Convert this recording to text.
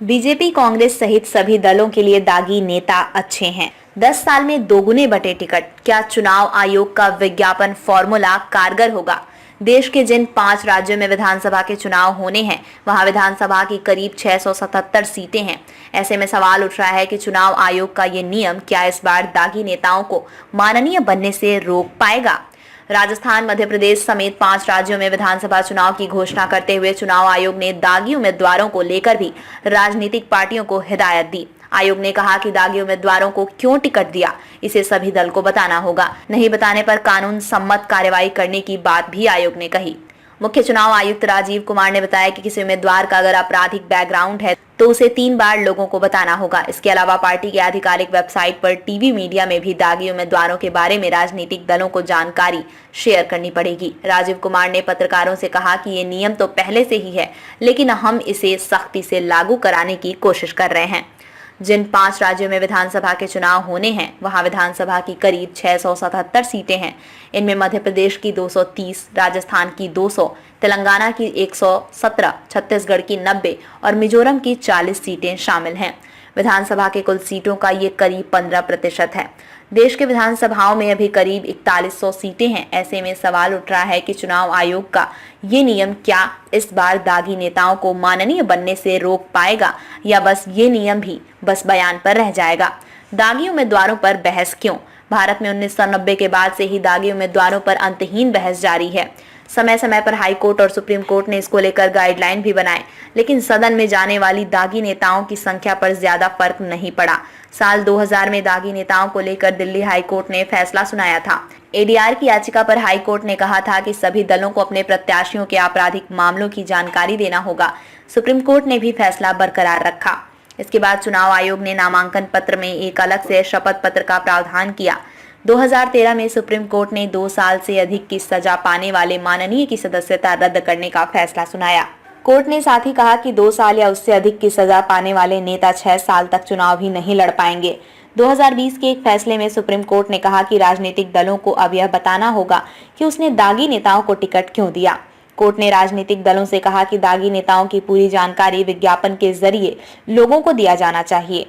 BJP, Congress सहित सभी दलों के लिए दागी नेता अच्छे हैं। 10 साल में दोगुने बटे टिकट, क्या चुनाव आयोग का विज्ञापन फॉर्मूला कारगर होगा? देश के जिन 5 राज्यों में विधानसभा के चुनाव होने हैं, वहां विधानसभा की करीब 677 सीटें हैं। ऐसे में सवाल उठ रहा है कि चुनाव आयोग का ये नियम क्या इस बार दागी नेताओं को माननीय बनने से रोक पाएगा? राजस्थान, मध्य प्रदेश समेत 5 राज्यों में विधानसभा चुनाव की घोषणा करते हुए चुनाव आयोग ने दागी उम्मीदवारों को लेकर भी राजनीतिक पार्टियों को हिदायत दी। आयोग ने कहा कि दागी उम्मीदवारों को क्यों टिकट दिया, इसे सभी दल को बताना होगा। नहीं बताने पर कानून सम्मत कार्रवाई करने की बात भी आयोग ने कही। मुख्य चुनाव आयुक्त राजीव कुमार ने बताया कि किसी उम्मीदवार का अगर आपराधिक बैकग्राउंड है तो उसे 3 बार लोगों को बताना होगा। इसके अलावा पार्टी की आधिकारिक वेबसाइट पर टीवी मीडिया में भी दागी उम्मीदवारों के बारे में राजनीतिक दलों को जानकारी शेयर करनी पड़ेगी। राजीव कुमार ने पत्रकारों से कहा कि ये नियम तो पहले से ही है, लेकिन हम इसे सख्ती से लागू कराने की कोशिश कर रहे हैं। जिन 5 राज्यों में विधानसभा के चुनाव होने हैं, वहां विधानसभा की करीब 677 सीटें हैं। इनमें मध्य प्रदेश की 230, राजस्थान की 200, तेलंगाना की 117, छत्तीसगढ़ की 90 और मिजोरम की 40 सीटें शामिल हैं। विधानसभा के कुल सीटों का ये करीब 15% है। देश के विधानसभाओं में अभी करीब 4100 सीटें हैं। ऐसे में सवाल उठ रहा है कि चुनाव आयोग का ये नियम क्या इस बार दागी नेताओं को माननीय बनने से रोक पाएगा, या बस ये नियम भी बस बयान पर रह जाएगा? दागी उम्मीदवारों पर बहस क्यों? भारत में 1990 के बाद से ही दागी उम्मीदवारों पर अंतहीन बहस जारी है। समय समय पर हाई कोर्ट और सुप्रीम कोर्ट ने इसको लेकर गाइडलाइन भी बनाए, लेकिन सदन में जाने वाली दागी नेताओं की संख्या पर ज्यादा फर्क नहीं पड़ा। साल 2000 में दागी नेताओं को लेकर दिल्ली हाई कोर्ट ने फैसला सुनाया था। एडीआर की याचिका पर हाई कोर्ट ने कहा था कि सभी दलों को अपने प्रत्याशियों के आपराधिक मामलों की जानकारी देना होगा। सुप्रीम कोर्ट ने भी फैसला बरकरार रखा। इसके बाद चुनाव आयोग ने नामांकन पत्र में एक अलग से शपथ पत्र का प्रावधान किया। 2013 में सुप्रीम कोर्ट ने 2 साल से अधिक की सजा पाने वाले माननीय की सदस्यता रद्द करने का फैसला सुनाया। कोर्ट ने साथ ही कहा कि 2 साल या उससे अधिक की सजा पाने वाले नेता 6 साल तक चुनाव भी नहीं लड़ पाएंगे। 2020 के एक फैसले में सुप्रीम कोर्ट ने कहा कि राजनीतिक दलों को अब यह बताना होगा कि उसने दागी नेताओं को टिकट क्यों दिया। कोर्ट ने राजनीतिक दलों से कहा कि दागी नेताओं की पूरी जानकारी विज्ञापन के जरिए लोगों को दिया जाना चाहिए।